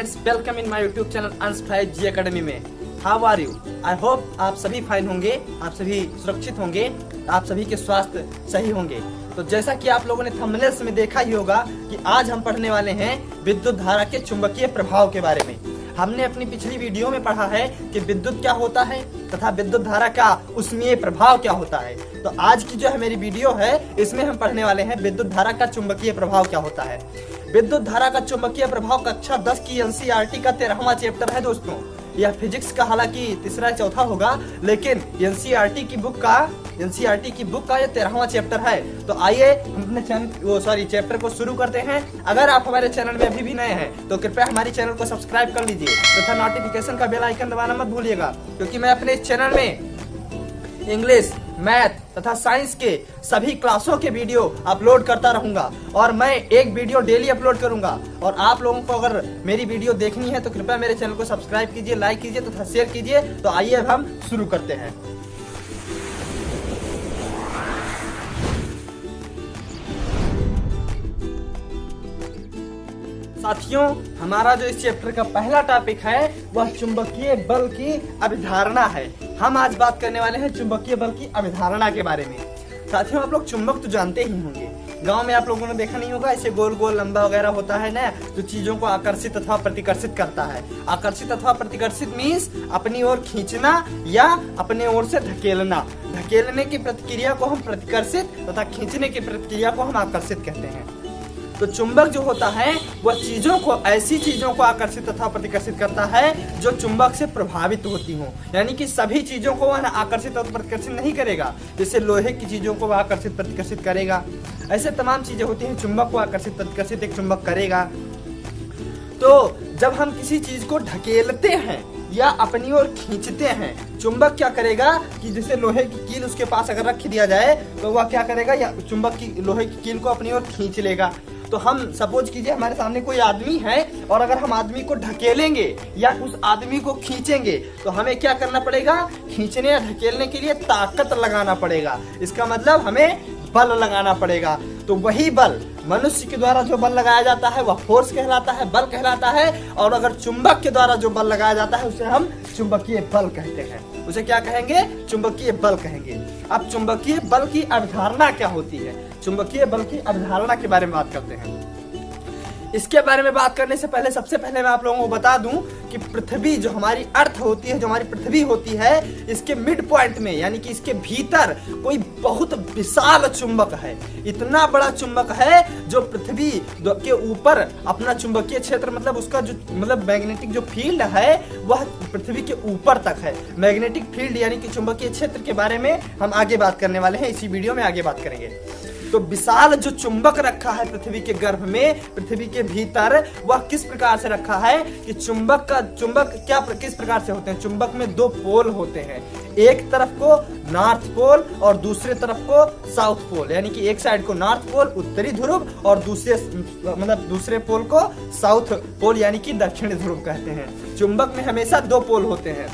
Friends, welcome in my YouTube channel Ansh Bhai ji academy में। How are you? I hope आप सभी fine होंगे, आप सभी सुरक्षित होंगे, आप सभी के स्वास्थ्य सही होंगे। तो जैसा कि आप लोगों ने थंबनेल्स में देखा ही होगा कि आज हम पढ़ने वाले हैं विद्युत धारा के चुंबकीय प्रभाव के बारे में। हमने अपनी पिछली वीडियो में पढ़ा है कि विद्युत क्या होता है तथा विद्युत धारा का उसमें प्रभाव क्या होता है। तो आज की जो है मेरी वीडियो है, इसमें हम पढ़ने वाले हैं विद्युत धारा का चुंबकीय प्रभाव क्या होता है। विद्युत धारा का चुंबकीय प्रभाव कक्षा 10 की एनसीईआरटी का 13वां चैप्टर है दोस्तों। यह फिजिक्स का हालांकि तीसरा चौथा होगा, लेकिन एनसीईआरटी की बुक का यह 13वां चैप्टर है। तो आइए हम अपने चैप्टर को शुरू करते हैं। अगर आप हमारे चैनल में अभी भी नए हैं तो कृपया हमारे चैनल को सब्सक्राइब कर लीजिए तथा नोटिफिकेशन का बेल आइकन दबाना मत भूलिएगा, क्योंकि मैं अपने इस चैनल में इंग्लिश, मैथ तथा साइंस के सभी क्लासों के वीडियो अपलोड करता रहूंगा और मैं एक वीडियो डेली अपलोड करूंगा। और आप लोगों को अगर मेरी वीडियो देखनी है तो कृपया मेरे चैनल को सब्सक्राइब कीजिए, लाइक कीजिए तथा शेयर कीजिए। तो आइए अब हम शुरू करते हैं। साथियों, हमारा जो इस चैप्टर का पहला टॉपिक है वह चुंबकीय बल की अवधारणा है। हम आज बात करने वाले हैं चुंबकीय बल की अवधारणा के बारे में। साथियों, आप लोग चुंबक तो जानते ही होंगे, गांव में आप लोगों ने देखा नहीं होगा, ऐसे गोल गोल लंबा वगैरह होता है ना, जो चीजों को आकर्षित अथवा प्रतिकर्षित करता है। आकर्षित अथवा प्रतिकर्षित मीन्स अपनी ओर खींचना या अपने ओर से धकेलना। धकेलने की प्रतिक्रिया को हम प्रतिकर्षित तथा खींचने की प्रतिक्रिया को हम आकर्षित कहते हैं। तो चुंबक जो होता है वह ऐसी चीजों को आकर्षित तथा प्रतिकर्षित करता है जो चुंबक से प्रभावित होती हो। यानी कि सभी चीजों को वह आकर्षित और प्रतिकर्षित नहीं करेगा। जैसे लोहे की चीजों को वह आकर्षित प्रतिकर्षित करेगा, ऐसे तमाम चीजें होती हैं। चुंबक को आकर्षित प्रतिकर्षित एक चुंबक करेगा। तो जब हम किसी चीज को ढकेलते हैं या अपनी ओर खींचते हैं, चुंबक क्या करेगा कि जैसे लोहे की कील उसके पास अगर रख दिया जाए तो वह क्या करेगा, या चुंबक की लोहे की कील को अपनी ओर खींच लेगा। तो हम सपोज कीजिए हमारे सामने कोई आदमी है और अगर हम आदमी को ढकेलेंगे या उस आदमी को खींचेंगे तो हमें क्या करना पड़ेगा, खींचने या ढकेलने के लिए ताकत लगाना पड़ेगा। इसका मतलब हमें बल लगाना पड़ेगा। तो वही बल मनुष्य के द्वारा जो बल लगाया जाता है वह फोर्स कहलाता है, बल कहलाता है। और अगर चुंबक के द्वारा जो बल लगाया जाता है उसे हम चुंबकीय बल कहते हैं। उसे क्या कहेंगे? चुंबकीय बल कहेंगे। अब चुंबकीय बल की अवधारणा क्या होती है? चुंबकीय बल की अवधारणा के बारे में बात करते हैं। इसके बारे में बात करने से पहले सबसे पहले मैं आप लोगों को बता दूं कि पृथ्वी जो हमारी अर्थ होती है, जो हमारी पृथ्वी होती है, इसके मिड पॉइंट में यानी कि इसके भीतर कोई बहुत विशाल चुंबक है। इतना बड़ा चुंबक है जो पृथ्वी के ऊपर अपना चुंबकीय क्षेत्र मतलब उसका जो मैग्नेटिक जो फील्ड है वह पृथ्वी के ऊपर तक है। मैग्नेटिक फील्ड यानी कि चुंबकीय क्षेत्र के बारे में हम आगे बात करने वाले हैं, इसी वीडियो में आगे बात करेंगे। तो विशाल जो चुंबक रखा है पृथ्वी के गर्भ में, पृथ्वी के भीतर, वह किस प्रकार से रखा है कि चुंबक किस प्रकार से होते हैं? चुंबक में दो पोल होते हैं, एक तरफ को नॉर्थ पोल और दूसरे तरफ को साउथ पोल। यानी कि एक साइड को नॉर्थ पोल उत्तरी ध्रुव और दूसरे पोल को साउथ पोल यानी कि दक्षिणी ध्रुव कहते हैं। चुंबक में हमेशा दो पोल होते हैं,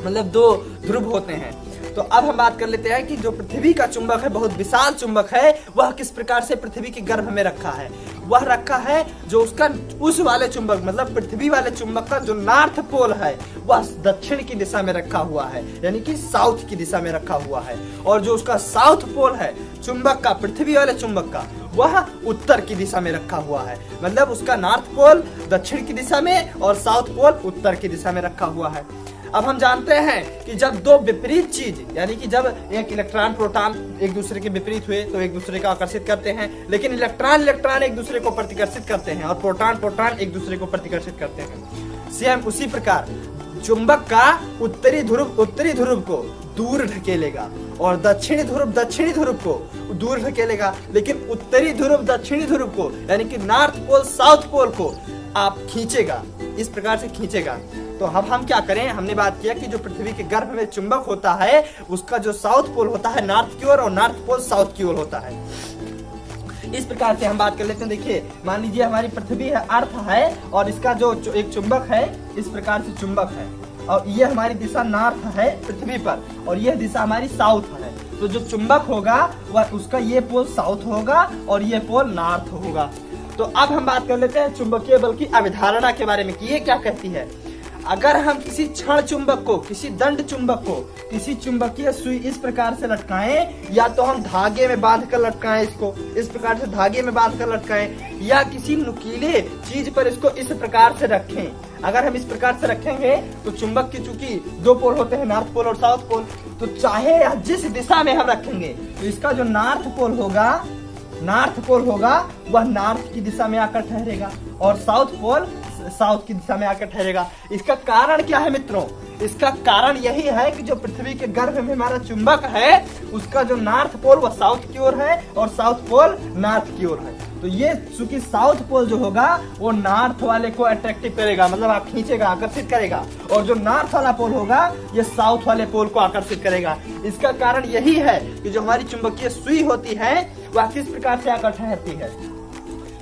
मतलब दो ध्रुव होते हैं। तो अब हम बात कर लेते हैं कि जो पृथ्वी का चुंबक है, बहुत विशाल चुंबक है, वह किस प्रकार से पृथ्वी के गर्भ में रखा है। वह रखा है जो उसका उस वाले चुंबक मतलब पृथ्वी वाले चुंबक का जो नॉर्थ पोल है वह दक्षिण की दिशा में रखा हुआ है, यानी कि साउथ की दिशा में रखा हुआ है। और जो उसका साउथ पोल है चुंबक का, पृथ्वी वाले चुंबक का, वह उत्तर की दिशा में रखा हुआ है। मतलब उसका नॉर्थ पोल दक्षिण की दिशा में और साउथ पोल उत्तर की दिशा में रखा हुआ है। अब हम जानते हैं कि जब दो विपरीत चीज यानी कि जब एक इलेक्ट्रॉन प्रोटॉन एक दूसरे के विपरीत हुए तो एक दूसरे को आकर्षित करते हैं, लेकिन इलेक्ट्रॉन एक दूसरे को प्रतिकर्षित करते हैं और प्रोटॉन एक दूसरे को प्रतिकर्षित करते हैं। सेम उसी प्रकार चुंबक का उत्तरी ध्रुव को दूर ढकेलेगा और दक्षिणी ध्रुव को दूर ढकेलेगा, लेकिन उत्तरी ध्रुव दक्षिणी ध्रुव को यानी कि नॉर्थ पोल साउथ पोल को आप खींचेगा, इस प्रकार से खींचेगा। तो अब हम क्या करें, हमने बात किया कि जो पृथ्वी के गर्भ में चुंबक होता है उसका जो साउथ पोल होता है नॉर्थ की ओर और नॉर्थ पोल साउथ की ओर होता है। इस प्रकार से हम बात कर लेते हैं। देखिए, मान लीजिए हमारी पृथ्वी है, अर्थ है, और इसका जो एक चुंबक है, इस प्रकार से चुंबक है, और ये हमारी दिशा नॉर्थ है पृथ्वी पर और यह दिशा हमारी साउथ है। तो जो चुंबक होगा वह उसका ये पोल साउथ होगा और ये पोल नॉर्थ होगा। तो अब हम बात कर लेते हैं चुंबकीय बल की अवधारणा के बारे में कि ये क्या कहती है। अगर हम किसी क्षण चुंबक को, किसी दंड चुंबक को किसी चुंबकीय सुई इस प्रकार से लटकाएं, या तो हम धागे में बांध कर लटकाएं, इसको इस प्रकार से धागे में बांध कर लटकाएं, या किसी नुकीले चीज पर इसको इस प्रकार से रखें। अगर हम इस प्रकार से रखेंगे तो चुंबक की चूंकि दो पोल होते हैं, नॉर्थ पोल और साउथ पोल, तो चाहे जिस दिशा में हम रखेंगे तो इसका जो नॉर्थ पोल होगा वह नॉर्थ की दिशा में आकर ठहरेगा और साउथ पोल साउथ की दिशा में आकर ठहरेगा। इसका कारण क्या है मित्रों? इसका कारण यही है कि जो पृथ्वी के गर्भ में हमारा चुंबक है उसका जो नॉर्थ पोल वह साउथ की ओर है और साउथ पोल नॉर्थ की ओर है। तो ये चूंकि साउथ पोल जो होगा वो नॉर्थ वाले को अट्रैक्टिव करेगा, मतलब आप खींचेगा, आकर्षित करेगा, और जो नॉर्थ वाला पोल होगा ये साउथ वाले पोल को आकर्षित करेगा। इसका कारण यही है कि जो हमारी चुंबकीय सुई होती है वह किस प्रकार से आकर ठहरती है।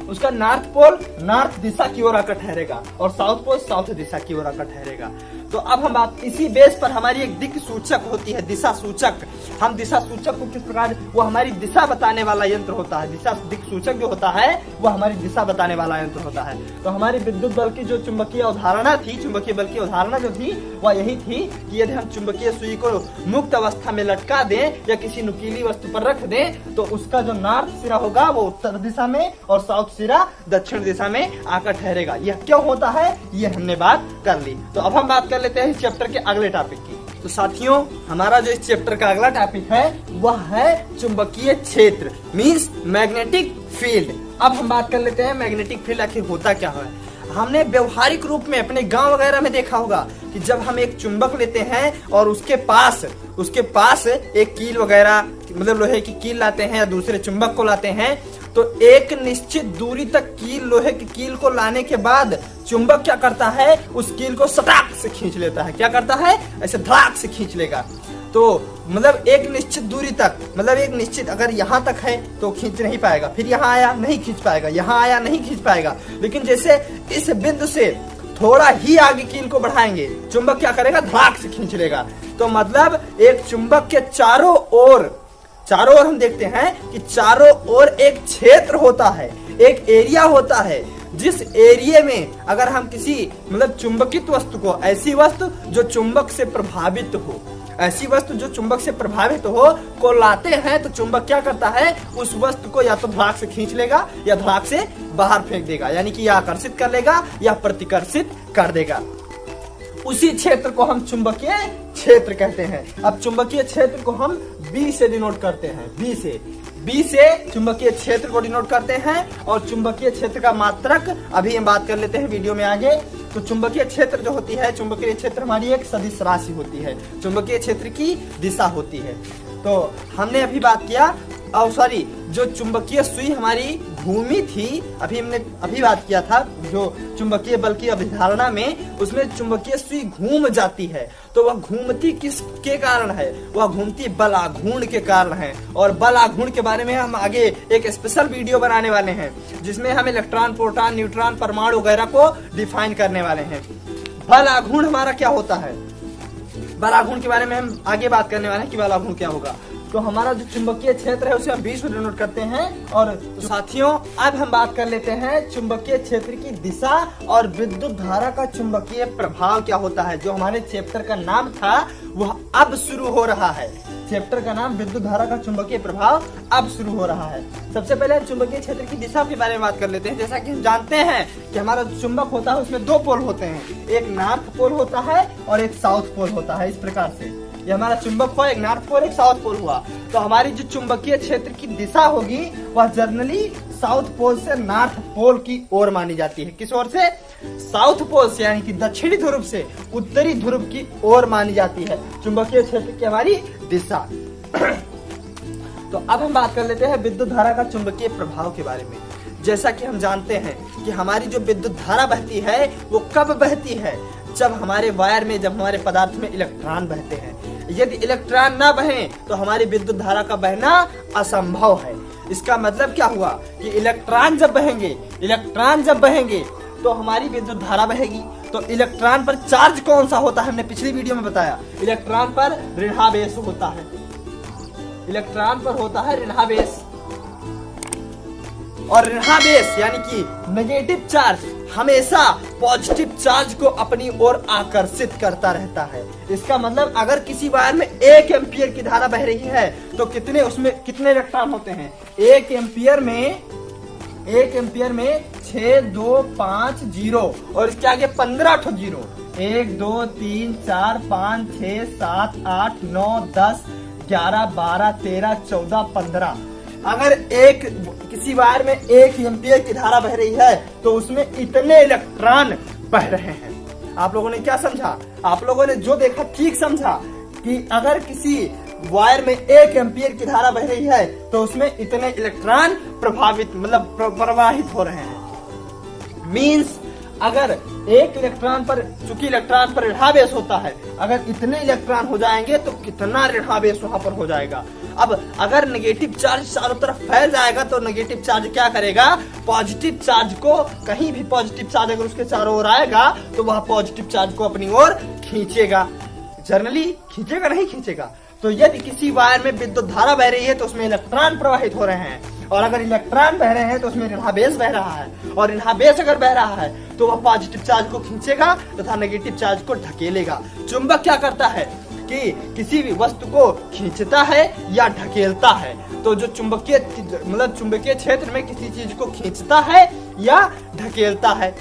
उसका नॉर्थ पोल नॉर्थ दिशा की ओर आकर ठहरेगा और साउथ पोल साउथ दिशा की ओर आकर ठहरेगा। तो अब हम बात इसी बेस पर हमारी एक दिक् सूचक होती है, दिशा सूचक। हम दिशा सूचक को किस प्रकार, वो हमारी दिशा बताने वाला यंत्र होता है। दिशा दिक् सूचक जो होता है वो हमारी दिशा बताने वाला यंत्र होता है। तो हमारी विद्युत बल की जो चुंबकीय अवधारणा थी, चुंबकीय बल की अवधारणा जो थी वह यही थी कि यदि हम चुंबकीय सुई को मुक्त अवस्था में लटका दें या किसी नुकीली वस्तु पर रख दें तो उसका जो नॉर्थ सिरा होगा वो उत्तर दिशा में और साउथ सिरा दक्षिण दिशा में आकर ठहरेगा। यह क्यों होता है ये हमने बात कर ली। तो अब हम बात कर लेते हैं इस चैप्टर के अगले टॉपिक की। तो साथियों हमारा जो इस चैप्टर का अगला टॉपिक है वह है चुंबकीय क्षेत्र, मींस मैग्नेटिक फील्ड। अब हम बात कर लेते हैं मैग्नेटिक फील्ड आखिर होता क्या है। हमने व्यवहारिक रूप में अपने गांव वगैरह में देखा होगा कि जब हम एक चुंबक लेते हैं और उसके पास एक कील वगैरह, मतलब लोहे की कील लाते हैं या दूसरे चुंबक को लाते हैं, तो एक निश्चित दूरी तक कील, लोहे की कील को लाने के बाद चुंबक क्या करता है, उस कील को सटाक से खींच लेता है। क्या करता है? ऐसे धड़ाक से खींच लेगा। तो मतलब एक निश्चित दूरी तक, मतलब एक निश्चित, अगर यहाँ तक है तो खींच नहीं पाएगा, फिर यहाँ आया नहीं खींच पाएगा, यहाँ आया नहीं खींच पाएगा। लेकिन जैसे इस बिंदु से थोड़ा ही आगे कील को बढ़ाएंगे, चुंबक क्या करेगा? धड़ाक से खींच लेगा। तो मतलब एक चुंबक के चारों ओर हम देखते हैं कि चारों ओर एक क्षेत्र होता है, एक एरिया होता है, जिस एरिया में अगर हम किसी मतलब चुंबकित वस्तु को, ऐसी वस्तु जो चुंबक से प्रभावित हो, ऐसी वस्तु जो चुंबक से प्रभावित हो को लाते हैं, तो चुंबक क्या करता है? उस वस्तु को या तो धड़ाक से खींच लेगा या धड़ाक से बाहर फेंक देगा, यानी कि या आकर्षित कर लेगा या प्रतिकर्षित कर देगा। उसी क्षेत्र को हम चुंबकीय क्षेत्र कहते हैं। अब चुंबकीय क्षेत्र को हम बी से डिनोट करते हैं, बी से चुंबकीय क्षेत्र को डिनोट करते हैं। और चुंबकीय क्षेत्र का मात्रक अभी हम बात कर लेते हैं वीडियो में आगे। तो चुंबकीय क्षेत्र जो होती है, चुंबकीय क्षेत्र हमारी एक सदिश राशि होती है, चुंबकीय क्षेत्र की दिशा होती है। तो हमने अभी बात किया, जो चुंबकीय सुई हमारी घूमी थी, अभी बात किया था जो चुंबकीय बल की अवधारणा में, उसमें चुंबकीय सुई घूम जाती है। तो वह घूमती किसके कारण है? वह घूमती बल आघूर्ण के कारण है। और बल आघूर्ण के बारे में हम आगे एक स्पेशल वीडियो बनाने वाले हैं जिसमें हम इलेक्ट्रॉन, प्रोटॉन, न्यूट्रॉन, परमाणु वगैरह को डिफाइन करने वाले हैं। बल आघूर्ण हमारा क्या होता है, बल आघूर्ण के बारे में हम आगे बात करने वाले हैं कि बल आघूर्ण क्या होगा। तो हमारा जो चुंबकीय क्षेत्र है उसे हम 20 में डिनोट करते हैं। और तो साथियों अब हम बात कर लेते हैं चुंबकीय क्षेत्र की दिशा और विद्युत धारा का चुंबकीय प्रभाव क्या होता है। जो हमारे चैप्टर का नाम था वह अब शुरू हो रहा है। चैप्टर का नाम विद्युत धारा का चुंबकीय प्रभाव अब शुरू हो रहा है। सबसे पहले चुंबकीय क्षेत्र की दिशा के बारे में बात कर लेते हैं। जैसा कि हम जानते हैं कि हमारा जो चुंबक होता है उसमें दो पोल होते हैं, एक नॉर्थ पोल होता है और एक साउथ पोल होता है। इस प्रकार से ये हमारा चुंबक हुआ, एक नॉर्थ पोल एक साउथ पोल हुआ। तो हमारी जो चुंबकीय क्षेत्र की दिशा होगी वह जनरली साउथ पोल से नॉर्थ पोल की ओर मानी जाती है। किस ओर से? साउथ पोल से, यानी कि दक्षिणी ध्रुव से उत्तरी ध्रुव की ओर मानी जाती है चुंबकीय क्षेत्र की हमारी दिशा। तो अब हम बात कर लेते हैं विद्युत धारा का चुंबकीय प्रभाव के बारे में। जैसा कि हम जानते हैं कि हमारी जो विद्युत धारा बहती है वो कब बहती है? जब हमारे वायर में, जब हमारे पदार्थ में इलेक्ट्रॉन बहते हैं। यदि इलेक्ट्रॉन ना बहे तो हमारी विद्युत धारा का बहना असंभव है। इसका मतलब क्या हुआ कि इलेक्ट्रॉन जब बहेंगे तो हमारी विद्युत धारा बहेगी। तो इलेक्ट्रॉन पर चार्ज कौन सा होता है? हमने पिछली वीडियो में बताया, इलेक्ट्रॉन पर ऋणावेश होता है, इलेक्ट्रॉन पर होता है ऋणावेश। और ऋणावेश यानी कि नेगेटिव चार्ज हमेशा पॉजिटिव चार्ज को अपनी ओर आकर्षित करता रहता है। इसका मतलब अगर किसी वायर में 1 एम्पियर की धारा बह रही है तो उसमें कितने इलेक्ट्रॉन होते हैं? 1 एम्पियर में 6, 2, 5 जीरो और इसके आगे 15 ठो जीरो। 1, 2, 3, 4, 5, 6, 7, 8, 9, 10, 11, 12, 13, 14, 15। अगर किसी वायर में 1 एम्पियर की धारा बह रही है तो उसमें इतने इलेक्ट्रॉन बह रहे हैं। आप लोगों ने क्या समझा? आप लोगों ने जो देखा ठीक समझा कि अगर किसी वायर में 1 एम्पियर की धारा बह रही है तो उसमें इतने इलेक्ट्रॉन प्रवाहित हो रहे हैं। मींस अगर चूंकि इलेक्ट्रॉन पर ऋणावेश होता है, अगर इतने इलेक्ट्रॉन हो जाएंगे तो कितना ऋणावेश वहां पर हो जाएगा। अब अगर नेगेटिव चार्ज चारों तरफ फैल जाएगा तो नेगेटिव चार्ज क्या करेगा? पॉजिटिव चार्ज को, कहीं भी पॉजिटिव चार्ज अगर उसके चारों ओर आएगा तो वह पॉजिटिव चार्ज को अपनी ओर खींचेगा। जनरली खींचेगा, नहीं खींचेगा। तो यदि किसी वायर में विद्युत धारा बह रही है तो उसमें इलेक्ट्रॉन प्रवाहित हो रहे हैं, और अगर इलेक्ट्रॉन बह रहे हैं तो उसमें ऋणावेश बह रहा है, और ऋणावेश अगर बह रहा है तो वह पॉजिटिव चार्ज को खींचेगा तथा नेगेटिव चार्ज को ढकेलेगा। चुंबक क्या करता है कि किसी भी वस्तु को खींचता है या ढकेलता है। तो जो चुंबकीय क्षेत्र में किसी चीज को खींचता है या ढकेलता है।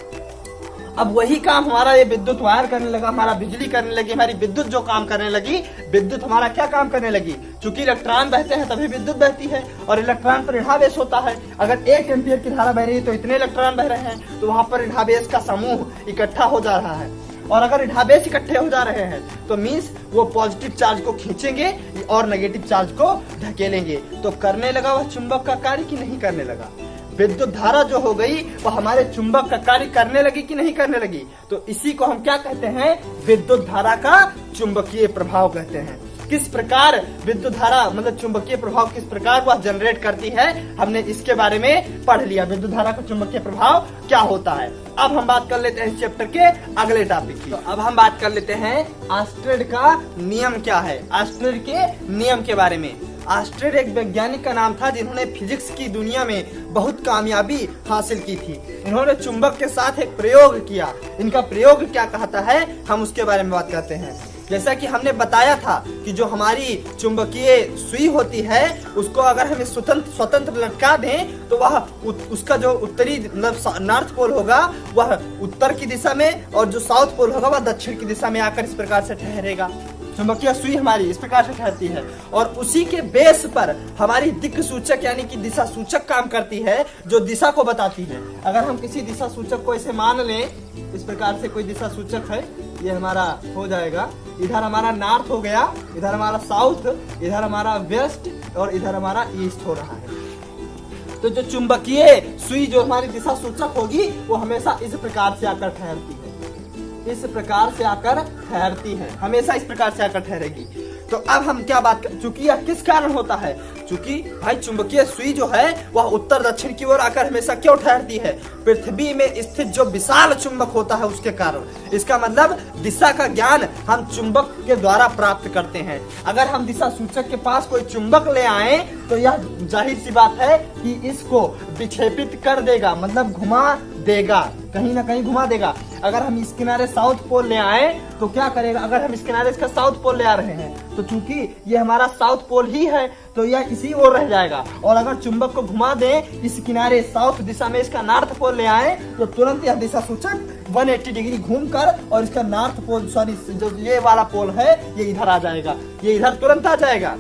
अब वही काम हमारा ये विद्युत वायर करने लगा, हमारा बिजली करने लगी, हमारी विद्युत जो काम करने लगी, विद्युत हमारा क्या काम करने लगी? चूंकि इलेक्ट्रॉन बहते हैं तभी विद्युत बहती है, और इलेक्ट्रॉन पर ऋणावेश होता है। अगर 1 एम्पियर की धारा बह रही है तो इतने इलेक्ट्रॉन बह रहे हैं, तो वहां पर ऋणावेश का समूह इकट्ठा हो जा रहा है। और अगर ऋणावेश इकट्ठे हो जा रहे हैं तो मीन्स वो पॉजिटिव चार्ज को खींचेंगे और नेगेटिव चार्ज को ढकेलेंगे। तो करने लगा वह चुंबक का कार्य कि नहीं करने लगा? विद्युत धारा जो हो गई वह हमारे चुंबक का कार्य करने लगी कि नहीं करने लगी? तो इसी को हम क्या कहते हैं? विद्युत धारा का चुंबकीय प्रभाव कहते हैं। किस प्रकार विद्युत धारा चुंबकीय प्रभाव किस प्रकार वह जनरेट करती है, हमने इसके बारे में पढ़ लिया। विद्युत धारा का चुंबकीय प्रभाव क्या होता है। अब हम बात कर लेते हैं इस चैप्टर के अगले टॉपिक की। तो अब हम बात कर लेते हैं ऑर्स्टेड का नियम क्या है, ऑर्स्टेड के नियम के बारे में। ऑर्स्टेड एक वैज्ञानिक का नाम था जिन्होंने फिजिक्स की दुनिया में बहुत कामयाबी हासिल की थी। इन्होंने चुंबक के साथ एक प्रयोग किया। इनका प्रयोग क्या कहता है, हम उसके बारे में बात करते हैं। जैसा कि हमने बताया था कि जो हमारी चुंबकीय सुई होती है उसको अगर हम स्वतंत्र लटका दें तो वह उसका जो उत्तरी नॉर्थ पोल होगा वह उत्तर की दिशा में, और जो साउथ पोल होगा वह दक्षिण की दिशा में आकर इस प्रकार से ठहरेगा। चुंबकीय सुई हमारी इस प्रकार से ठहरती है, और उसी के बेस पर हमारी दिक् सूचक यानी कि दिशा सूचक काम करती है, जो दिशा को बताती है। अगर हम किसी दिशा सूचक को ऐसे मान लें, इस प्रकार से कोई दिशा सूचक है, ये हमारा हो जाएगा, इधर हमारा नॉर्थ हो गया, इधर हमारा साउथ, इधर हमारा वेस्ट, और इधर हमारा ईस्ट हो रहा है। तो जो चुंबकीय सुई जो हमारी दिशा सूचक होगी वो हमेशा इस प्रकार से आकर ठहरती है, इस प्रकार से आकर ठहरती है, हमेशा इस प्रकार से आकर ठहरेगी। तो अब हम क्या बात कर, चूंकि यह किस कारण होता है? चूंकि भाई चुंबकीय सुई जो है वह उत्तर दक्षिण की ओर आकर हमेशा क्यों ठहरती है? पृथ्वी में स्थित जो विशाल चुंबक होता है उसके कारण। इसका मतलब दिशा का ज्ञान हम चुंबक के द्वारा प्राप्त करते हैं। अगर हम दिशा सूचक के पास कोई चुंबक ले आए तो यह जाहिर सी बात है कि इसको विक्षेपित कर देगा, मतलब घुमा देगा, कहीं ना कहीं घुमा देगा। अगर हम इस किनारे साउथ पोल ले आए तो क्या करेगा? अगर हम इस किनारे इसका साउथ पोल ले आ रहे हैं तो चूंकि ये हमारा साउथ पोल ही है तो यह इसी ओर रह जाएगा, और अगर चुंबक को घुमा दें इस किनारे साउथ दिशा में इसका नॉर्थ पोल ले आए तो तुरंत यह दिशा सूचक 180 डिग्री घूमकर और इसका नॉर्थ पोल जो ये वाला पोल है ये इधर आ जाएगा, ये इधर तुरंत आ जाएगा।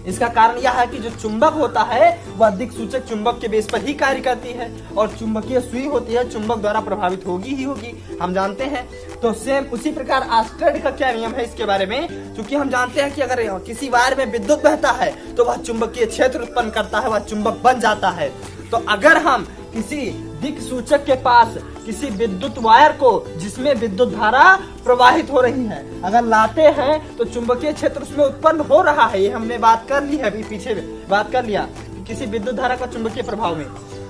इसका कारण यह है कि जो चुंबक होता है वह दिक् सूचक चुंबक के बेस पर ही कार्य करती है, और चुंबकीय सुई होती है चुंबक द्वारा प्रभावित होगी ही होगी, हम जानते हैं। तो सेम उसी प्रकार ऑर्स्टेड का क्या नियम है इसके बारे में, क्योंकि हम जानते हैं कि अगर किसी वायर में विद्युत बहता है तो वह चुंबकीय क्षेत्र उत्पन्न करता है, वह चुंबक बन जाता है। तो अगर हम किसी दिक् सूचक के पास किसी विद्युत वायर को जिसमें विद्युत धारा प्रवाहित हो रही है अगर लाते हैं तो चुंबकीय क्षेत्र उसमें उत्पन्न हो रहा है, ये हमने बात कर ली है, अभी पीछे बात कर लिया किसी विद्युत धारा का चुंबकीय प्रभाव में।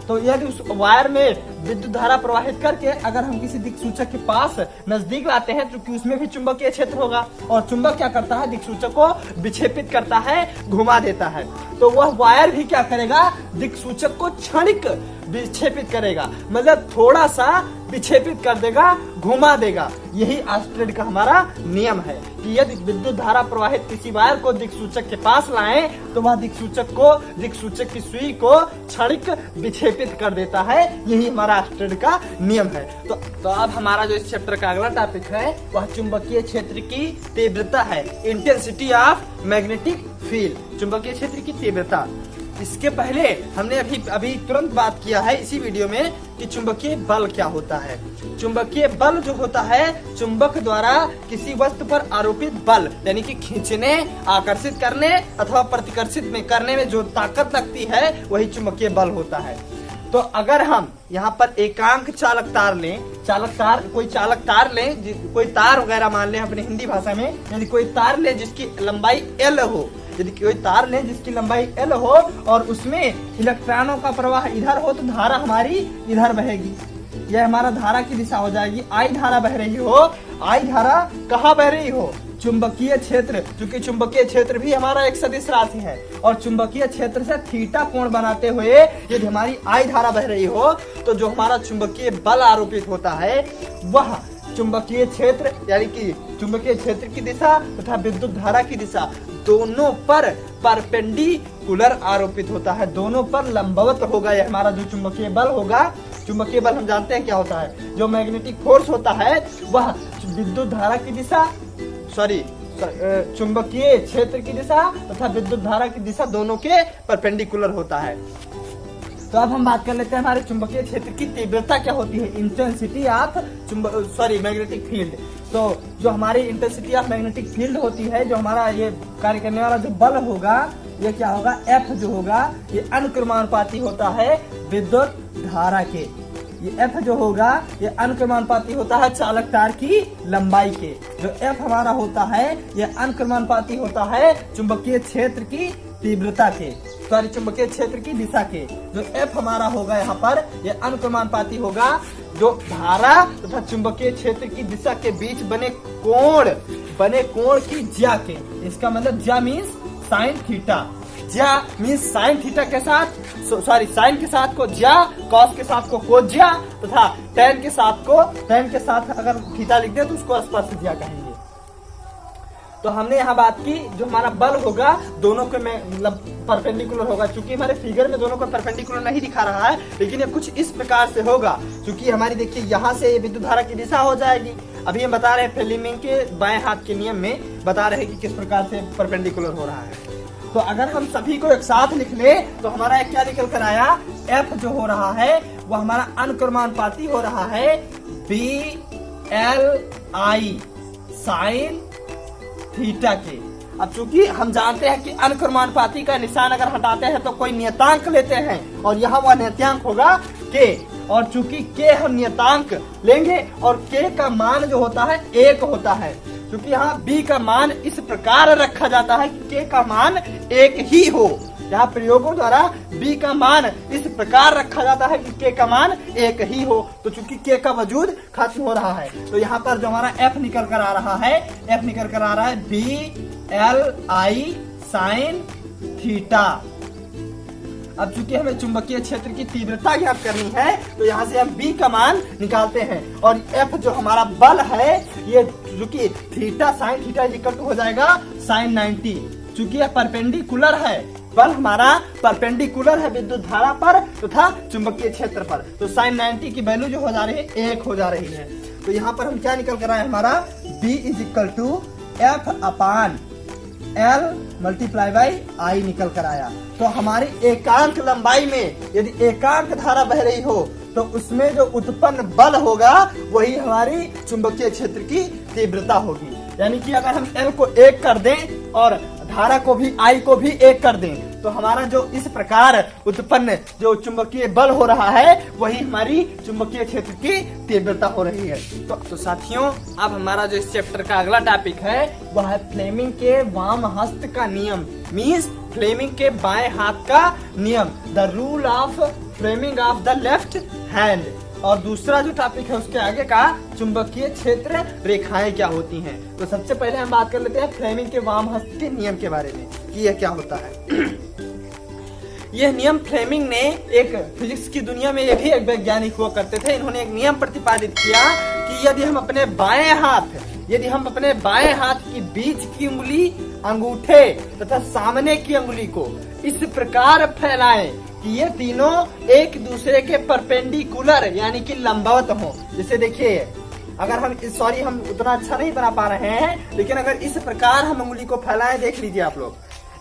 तो यदि उस वायर में विद्युत धारा प्रवाहित करके अगर हम किसी दिक्सूचक के पास नजदीक लाते हैं, क्योंकि उसमें भी चुंबकीय क्षेत्र होगा, और चुंबक क्या करता है, दिक्सूचक को विक्षेपित करता है, घुमा देता है, तो वह वायर भी क्या करेगा, दिक्सूचक को क्षणिक विक्षेपित करेगा, मतलब थोड़ा सा विक्षेपित कर देगा, घुमा देगा। यही ऑर्स्टेड का हमारा नियम है कि यदि विद्युत धारा प्रवाहित किसी वायर को दिक्सूचक के पास लाएं तो वह दिक्सूचक की सुई को क्षणिक विक्षेपित कर देता है। यही हमारा ऑर्स्टेड का नियम है। तो अब हमारा जो इस चैप्टर का अगला टॉपिक है वह चुंबकीय क्षेत्र की तीव्रता है, इंटेंसिटी ऑफ मैग्नेटिक फील्ड, चुंबकीय क्षेत्र की तीव्रता। इसके पहले हमने अभी तुरंत बात किया है इसी वीडियो में कि चुंबकीय बल क्या होता है। चुंबकीय बल जो होता है चुंबक द्वारा किसी वस्तु पर आरोपित बल, यानी कि खींचने, आकर्षित करने अथवा प्रतिकर्षित में करने में जो ताकत लगती है वही चुंबकीय बल होता है। तो अगर हम यहाँ पर एकांक चालक तार लें, कोई चालक तार लें, कोई तार वगैरह मान लें अपने हिंदी भाषा में, यदि कोई तार लें जिसकी लंबाई L हो, यदि कोई तार लें जिसकी लंबाई L हो और उसमें इलेक्ट्रॉनों का प्रवाह इधर हो तो धारा हमारी इधर बहेगी, यह हमारा धारा की दिशा हो जाएगी। आई धारा बह रही हो, आई धारा कहाँ बह रही हो, चुंबकीय क्षेत्र, क्योंकि चुंबकीय क्षेत्र भी हमारा एक सदिश राशि है, और चुंबकीय क्षेत्र से थीटा कोण बनाते हुए यदि हमारी आई धारा बह रही हो तो जो हमारा चुंबकीय बल आरोपित होता है वह चुंबकीय क्षेत्र, यानी कि चुंबकीय क्षेत्र की दिशा तथा विद्युत धारा की दिशा दोनों पर परपेंडिकुलर आरोपित होता है, दोनों पर लंबवत होगा। यह हमारा जो चुंबकीय बल होगा, चुंबकीय बल हम जानते हैं क्या होता है, जो मैग्नेटिक फोर्स होता है वह विद्युत धारा की दिशा, चुंबकीय क्षेत्र की दिशा तथा विद्युत धारा की दिशा दोनों के परपेंडिकुलर होता है। तो अब हम बात कर लेते हैं हमारे चुंबकीय क्षेत्र की तीव्रता क्या होती है, इंटेंसिटी ऑफ मैग्नेटिक फील्ड। तो जो हमारी इंटेंसिटी ऑफ मैग्नेटिक फील्ड होती है, जो हमारा ये कार्य करने वाला जो बल होगा, ये क्या होगा, F जो होगा ये अनुक्रमानुपाती होता है विद्युत धारा के। ये F जो होगा ये अनुक्रमानुपाती होता है चालक तार की लंबाई के। जो F हमारा होता है ये अनुक्रमानुपाती होता है चुंबकीय क्षेत्र की तीव्रता के, चुंबकीय क्षेत्र की दिशा के। जो F हमारा होगा यहाँ पर ये अनुक्रमानुपाती होगा जो धारा तथा चुंबकीय क्षेत्र की दिशा के बीच बने कोण की ज्या के। इसका मतलब ज्या मीन्स साइन थीटा, ज्या मीन्स साइन थीटा के साथ, साइन के साथ को ज्या, कॉस के साथ को कोज्या तथा टेन के साथ अगर थीटा लिख दे तो उसको स्पर्श ज्या कहेंगे। तो हमने यहाँ बात की जो हमारा बल होगा दोनों के मतलब परपेंडिकुलर होगा, क्योंकि हमारे फिगर में दोनों को परपेंडिकुलर नहीं दिखा रहा है, लेकिन ये कुछ इस प्रकार से होगा, क्योंकि हमारी देखिए यहाँ से विद्युत धारा की दिशा हो जाएगी। अभी हम बता रहे हैं फ्लेमिंग के बाएं हाथ के नियम में बता रहे हैं कि किस प्रकार से परपेंडिकुलर हो रहा है। तो अगर हम सभी को एक साथ लिख ले तो हमारा क्या निकल कर आया, F जो हो रहा है वो हमारा अनुक्रमानुपाती हो रहा है BLI साइन थीटा के। अब चूंकि हम जानते हैं कि अनुक्रमानुपाती का निशान अगर हटाते हैं तो कोई नियतांक लेते हैं और यहाँ वह नियतांक होगा K, और चूंकि K हम नियतांक लेंगे और K का मान जो होता है 1 होता है, क्योंकि यहाँ B का मान इस प्रकार रखा जाता है कि K का मान 1 ही हो। यहाँ प्रयोगों द्वारा B का मान इस प्रकार रखा जाता है कि K का मान 1 ही हो। तो चूंकि K का वजूद खत्म हो रहा है तो यहाँ पर जो हमारा F निकल कर आ रहा है BLI साइन थीटा। अब चूंकि हमें चुंबकीय क्षेत्र की तीव्रता ज्ञात करनी है तो यहाँ से हम B का मान निकालते हैं, और F जो हमारा बल है ये चूंकि थीटा साइन थीटा इक्वल हो जाएगा साइन 90, चूंकि यह परपेंडिकुलर है, बल हमारा परपेंडिकुलर है विद्युत धारा पर तथा चुंबकीय क्षेत्र पर, तो साइन 90 की वैल्यू जो हो जा रही है 1 हो जा रही है। तो यहाँ पर हम क्या निकल कर आए, हमारा B is equal to F upon L multiply by I निकल कर आया। तो हमारी एकांक लंबाई में यदि एकांक धारा बह रही हो तो उसमें जो उत्पन्न बल होगा वही हमारी चुंबकीय क्षेत्र की तीव्रता होगी। यानी कि अगर हम L को 1 कर दें और धारा को भी I को भी 1 कर दें तो हमारा जो इस प्रकार उत्पन्न जो चुंबकीय बल हो रहा है वही हमारी चुंबकीय क्षेत्र की तीव्रता हो रही है। तो साथियों अब हमारा जो इस चैप्टर का अगला टॉपिक है वह है फ्लेमिंग के वाम हस्त का नियम, मीन्स फ्लेमिंग के बाएं हाथ का नियम, the rule of framing of the left hand. और दूसरा जो टॉपिक है उसके आगे का चुंबकीय क्षेत्र रेखाएं क्या होती हैं। तो सबसे पहले हम बात कर लेते हैं फ्रेमिंग के वाम हस्त के नियम के बारे में कि यह क्या होता है। यह नियम फ्लेमिंग ने एक फिजिक्स की दुनिया में, ये भी एक वैज्ञानिक हुआ करते थे, इन्होंने एक नियम प्रतिपादित किया कि यदि हम अपने बाएं हाथ की बीच की उंगली, अंगूठे तथा सामने की उंगली को इस प्रकार फैलाएं कि ये तीनों एक दूसरे के परपेंडिकुलर यानी कि लंबवत हो। जैसे देखिए, अगर हम उतना अच्छा नहीं बना पा रहे हैं, लेकिन अगर इस प्रकार हम उंगली को फैलाएं, देख लीजिए आप लोग,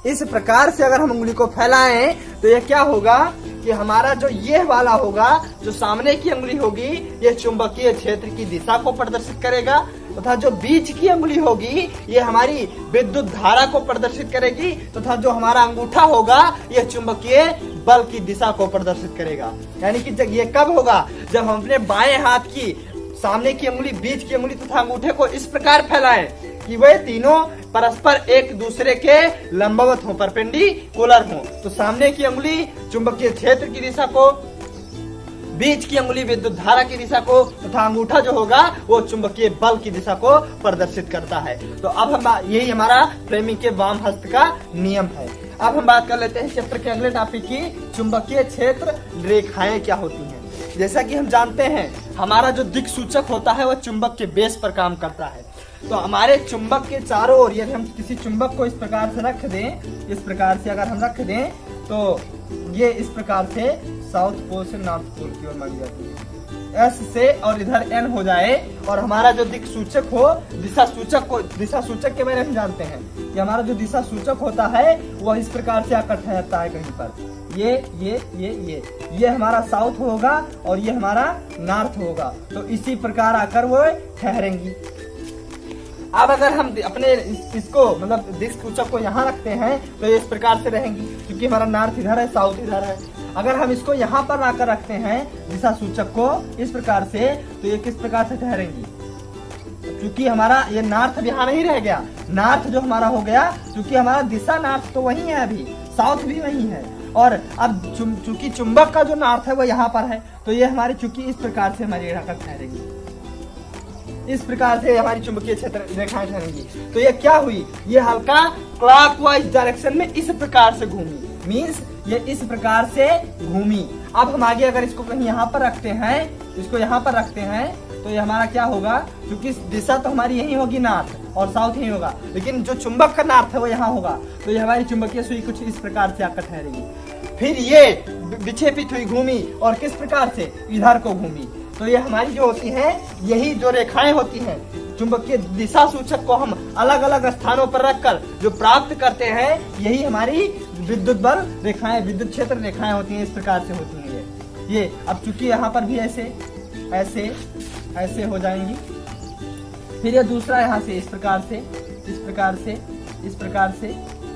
इस प्रकार से अगर हम उंगली को फैलाएं तो ये क्या होगा कि हमारा जो ये वाला होगा, जो सामने की उंगली होगी, ये चुंबकीय क्षेत्र की दिशा को प्रदर्शित करेगा तथा जो बीच की उंगली होगी ये हमारी विद्युत धारा को प्रदर्शित करेगी तथा जो हमारा अंगूठा होगा ये चुंबकीय बल की दिशा को प्रदर्शित करेगा। यानी कि ये कब होगा, जब हम अपने बाएं हाथ की सामने की उंगली, बीच की उंगली तथा अंगूठे को इस प्रकार फैलाएं कि वे तीनों परस्पर एक दूसरे के लंबवत हों, परपेंडिकुलर हों। तो सामने की उंगली चुंबकीय क्षेत्र की दिशा को, बीच की उंगली विद्युत धारा की दिशा को तथा अंगूठा जो होगा वो चुंबकीय बल की दिशा को प्रदर्शित करता है। तो अब यही हमारा फ्लेमिंग के वाम हस्त का नियम है। अब हम बात कर लेते हैं चैप्टर के अगले टॉपिक की, चुंबकीय क्षेत्र रेखाएं क्या होती हैं। जैसा कि हम जानते हैं हमारा जो दिक् सूचक होता है वह चुंबक के बेस पर काम करता है। तो हमारे चुंबक के चारों ओर यदि हम किसी चुंबक को इस प्रकार से रख दें, इस प्रकार से अगर हम रख दें तो ये इस प्रकार से साउथ पोल से नॉर्थ पोल की ओर मानी जाती है, एस से, और इधर एन हो जाए और हमारा जो दिक् सूचक हो, दिशा सूचक के बारे में जानते हैं कि हमारा जो दिशा सूचक होता है वह इस प्रकार से आकर ठहरता है कहीं पर, ये हमारा साउथ होगा और ये हमारा नॉर्थ होगा। तो इसी प्रकार आकर वो ठहरेंगी। अब अगर हम अपने इसको मतलब दिक् सूचक को यहाँ रखते हैं तो ये इस प्रकार से रहेंगी, क्योंकि हमारा नॉर्थ इधर है, साउथ इधर है। अगर हम इसको यहाँ पर लाकर रखते हैं दिशा सूचक को इस प्रकार से, तो ये किस प्रकार से ठहरेंगी, क्योंकि हमारा ये नॉर्थ अब यहाँ नहीं रह गया, नॉर्थ जो हमारा हो गया, क्योंकि हमारा दिशा नॉर्थ तो वही है, अभी साउथ भी वही है। और अब चूंकि चुंबक का जो नॉर्थ है वो यहाँ पर है, तो ये हमारी चूंकि इस प्रकार से हमारी रेखा ठहरेगी, इस प्रकार से हमारी चुंबकीय क्षेत्र रेखाएं ठहरेंगी। तो ये क्या हुई, ये हल्का क्लॉकवाइज डायरेक्शन में इस प्रकार से घूमी, मींस ये इस प्रकार से घूमी। अब हम आगे अगर इसको कहीं यहाँ पर रखते हैं, इसको यहाँ पर रखते हैं, तो ये हमारा क्या होगा, क्योंकि दिशा तो हमारी यही होगी नॉर्थ और साउथ ही होगा, लेकिन जो चुंबक का नॉर्थ है वो यहाँ होगा, तो ये हमारी चुंबकीय सुई कुछ इस प्रकार से आकर ठहरेगी। फिर ये विक्षेपित हुई, घूमी और किस प्रकार से, इधर को घूमी। तो ये हमारी जो होती है, यही जो रेखाएं होती हैं, चुंबकीय दिशा सूचक को हम अलग अलग स्थानों पर रखकर जो प्राप्त करते हैं, यही हमारी विद्युत बल रेखाएं, विद्युत क्षेत्र रेखाएं होती हैं, इस प्रकार से होती हैं ये। अब चूंकि यहाँ पर भी ऐसे ऐसे ऐसे हो जाएंगी, फिर ये दूसरा यहाँ से इस प्रकार से, इस प्रकार से, इस प्रकार से,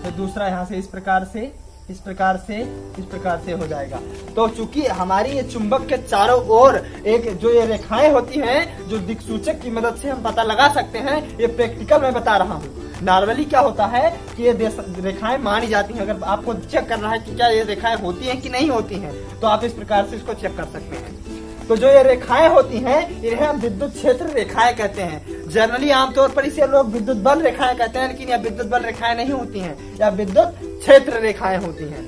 फिर दूसरा यहाँ से इस प्रकार से, इस प्रकार से, इस प्रकार से हो जाएगा। तो चूंकि हमारी ये चुंबक के चारों ओर एक जो ये रेखाएं होती हैं, जो दिक् सूचक की मदद से हम पता लगा सकते हैं, ये प्रैक्टिकल मैं बता रहा हूँ। नॉर्मली क्या होता है कि ये रेखाएं मानी जाती हैं। अगर आपको चेक करना है कि क्या ये रेखाएं होती हैं कि नहीं होती हैं, तो आप इस प्रकार से इसको चेक कर सकते हैं। तो जो ये रेखाएं होती हैं, इन्हें हम विद्युत क्षेत्र रेखाएं कहते हैं। जनरली आमतौर पर इसे लोग विद्युत बल रेखाएं कहते हैं, लेकिन यह विद्युत बल रेखाएं नहीं होती हैं, यह विद्युत क्षेत्र रेखाएं होती हैं।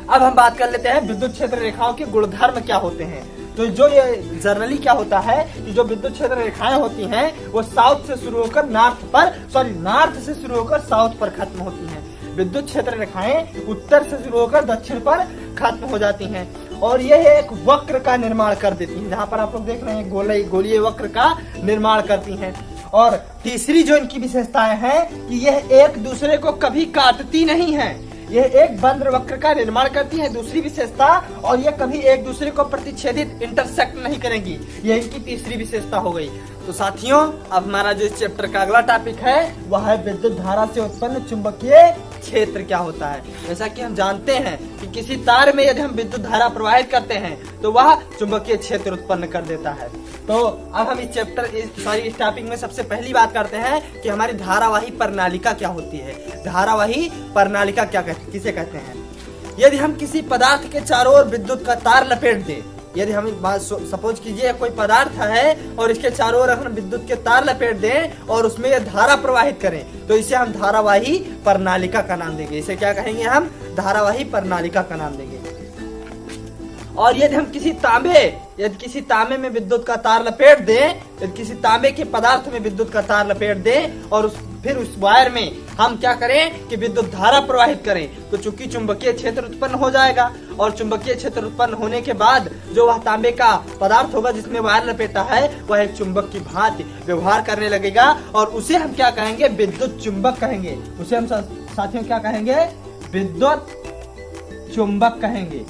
अब हम बात कर लेते हैं विद्युत क्षेत्र रेखाओं के गुणधर्म क्या होते हैं। तो जो ये जनरली क्या होता है कि जो विद्युत क्षेत्र रेखाएं होती हैं वो साउथ से शुरू होकर नॉर्थ से शुरू होकर साउथ पर खत्म होती हैं। विद्युत क्षेत्र रेखाएं उत्तर से शुरू होकर दक्षिण पर खत्म हो जाती हैं और यह एक वक्र का निर्माण कर देती हैं। जहाँ पर आप लोग देख रहे हैं गोलीय वक्र का निर्माण करती हैं। और तीसरी जो इनकी विशेषताएं हैं कि यह एक दूसरे को कभी काटती नहीं है, यह एक बंद वक्र का निर्माण करती है, दूसरी विशेषता, और यह कभी एक दूसरे को प्रतिच्छेदित इंटरसेक्ट नहीं करेंगी, यह इनकी तीसरी विशेषता हो गई। तो साथियों, अब हमारा जो इस चैप्टर का अगला टॉपिक है वह है विद्युत धारा से उत्पन्न चुंबकीय क्षेत्र क्या होता है। जैसा कि हम जानते हैं कि किसी तार में यदि हम विद्युत धारा प्रवाहित करते हैं तो वह चुंबकीय क्षेत्र उत्पन्न कर देता है। तो अब हम इस टॉपिक में सबसे पहली बात करते हैं कि हमारी धारावाही प्रणालिका क्या होती है। धारावाही प्रणालिका किसे कहते हैं। यदि हम किसी पदार्थ के चारों ओर विद्युत का तार लपेट दें, यदि हम सपोज कीजिए कोई पदार्थ है और इसके चारों ओर हम विद्युत के तार लपेट दें और उसमें यह धारा प्रवाहित करें, तो इसे हम धारावाही प्रणालिका का नाम देंगे। इसे क्या कहेंगे हम? धारावाही प्रणालिका का नाम देंगे। और यदि हम किसी तांबे में विद्युत का तार लपेट दें, यदि किसी तांबे के पदार्थ में विद्युत का तार लपेट दें और फिर उस वायर में हम क्या करें कि विद्युत धारा प्रवाहित करें, तो चूंकि चुंबकीय क्षेत्र उत्पन्न हो जाएगा और चुंबकीय क्षेत्र उत्पन्न होने के बाद जो वह तांबे का पदार्थ होगा जिसमें वायर लपेटा है वह एक चुंबक की भांति व्यवहार करने लगेगा और उसे हम क्या कहेंगे? विद्युत चुंबक कहेंगे। उसे हम साथियों क्या कहेंगे? विद्युत चुंबक कहेंगे।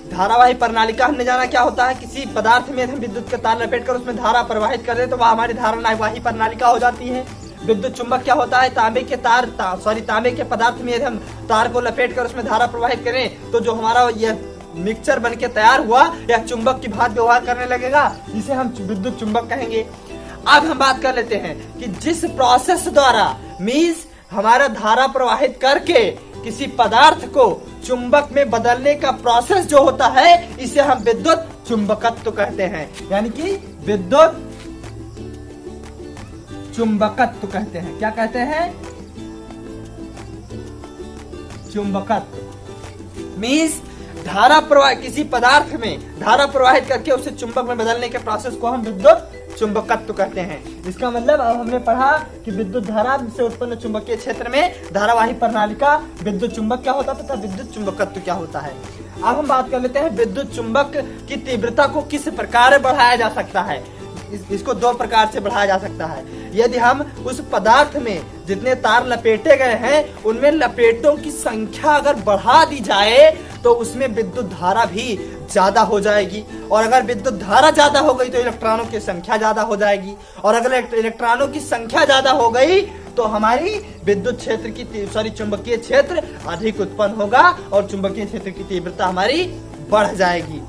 धारावाही प्रणालिका हमने जाना क्या होता है। किसी पदार्थ में हम विद्युत का तार लपेटकर उसमें धारा प्रवाहित कर दे तो वह हमारी धारावाही प्रणालिका हो जाती है। विद्युत चुंबक क्या होता है? तांबे के पदार्थ में यदि हम तार को लपेटकर उसमें धारा प्रवाहित करें तो जो हमारा यह मिक्सचर बन के तैयार हुआ यह चुंबक की भांति व्यवहार करने लगेगा, इसे हम विद्युत चुंबक कहेंगे। अब हम बात कर लेते हैं कि जिस प्रोसेस द्वारा मींस हमारा धारा प्रवाहित करके किसी पदार्थ को चुंबक में बदलने का प्रोसेस जो होता है इसे हम विद्युत चुंबकत्व कहते हैं, यानी कि विद्युत चुंबकत्व कहते हैं। क्या कहते हैं? चुंबकत्व मींस धारा प्रवाह किसी पदार्थ में धारा प्रवाहित करके उसे चुंबक में बदलने के प्रोसेस को हम विद्युत चुंबकत्व कहते हैं। इसका मतलब अब हमने पढ़ा कि विद्युत धारा से उत्पन्न चुंबकीय क्षेत्र में धारावाही प्रणालिका विद्युत चुंबक क्या होता है तथा विद्युत चुंबकत्व क्या होता है। अब हम बात कर लेते हैं विद्युत चुंबक की तीव्रता को किस प्रकार बढ़ाया जा सकता है। इसको दो प्रकार से बढ़ाया जा सकता है। यदि हम उस पदार्थ में जितने तार लपेटे गए हैं उनमें लपेटों की संख्या अगर बढ़ा दी जाए तो उसमें विद्युत धारा भी ज्यादा हो जाएगी, और अगर विद्युत धारा ज्यादा हो गई तो इलेक्ट्रॉनों की संख्या ज्यादा हो जाएगी, और अगर इलेक्ट्रॉनों की संख्या ज्यादा हो गई तो हमारी विद्युत क्षेत्र की चुंबकीय क्षेत्र अधिक उत्पन्न होगा और चुंबकीय क्षेत्र की तीव्रता हमारी बढ़ जाएगी।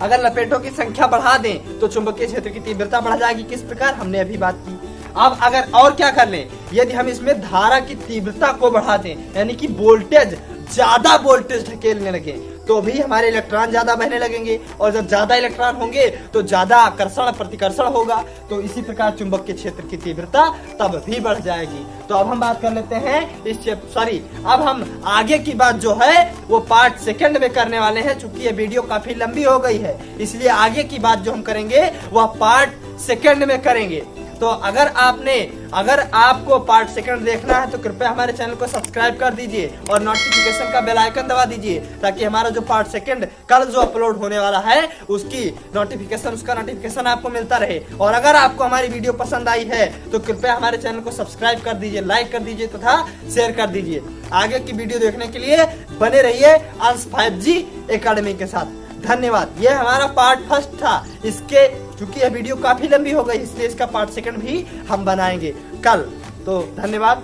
अगर लपेटों की संख्या बढ़ा दें तो चुंबकीय क्षेत्र की तीव्रता बढ़ जाएगी। किस प्रकार? हमने अभी बात की। अब अगर और क्या कर लें, यदि हम इसमें धारा की तीव्रता को बढ़ा दें यानी कि वोल्टेज ज्यादा वोल्टेज ढकेलने लगे तो भी हमारे इलेक्ट्रॉन ज्यादा बहने लगेंगे, और जब ज्यादा इलेक्ट्रॉन होंगे तो ज्यादा आकर्षण प्रतिकर्षण होगा, तो इसी प्रकार चुंबकीय क्षेत्र की तीव्रता तब भी बढ़ जाएगी। तो अब हम बात कर लेते हैं अब हम आगे की बात जो है वो पार्ट सेकंड में करने वाले हैं। चूंकि ये वीडियो काफी लंबी हो गई है इसलिए आगे की बात जो हम करेंगे वह पार्ट सेकंड में करेंगे। तो अगर आपको पार्ट सेकंड देखना है तो कृपया हमारे चैनल को सब्सक्राइब कर दीजिए और नोटिफिकेशन का बेल आइकन दबा दीजिए ताकि हमारा जो पार्ट सेकंड कल जो अपलोड होने वाला है उसका नोटिफिकेशन आपको मिलता रहे। और अगर आपको हमारी वीडियो पसंद आई है तो कृपया हमारे चैनल को सब्सक्राइब कर दीजिए, लाइक कर दीजिए तथा शेयर कर दीजिए। आगे की वीडियो देखने के लिए बने रहिए अंश 5G एकेडमी के साथ। धन्यवाद। यह हमारा पार्ट फर्स्ट था। इसके चूंकि यह वीडियो काफी लंबी हो गई इसलिए इसका पार्ट सेकंड भी हम बनाएंगे कल। तो धन्यवाद।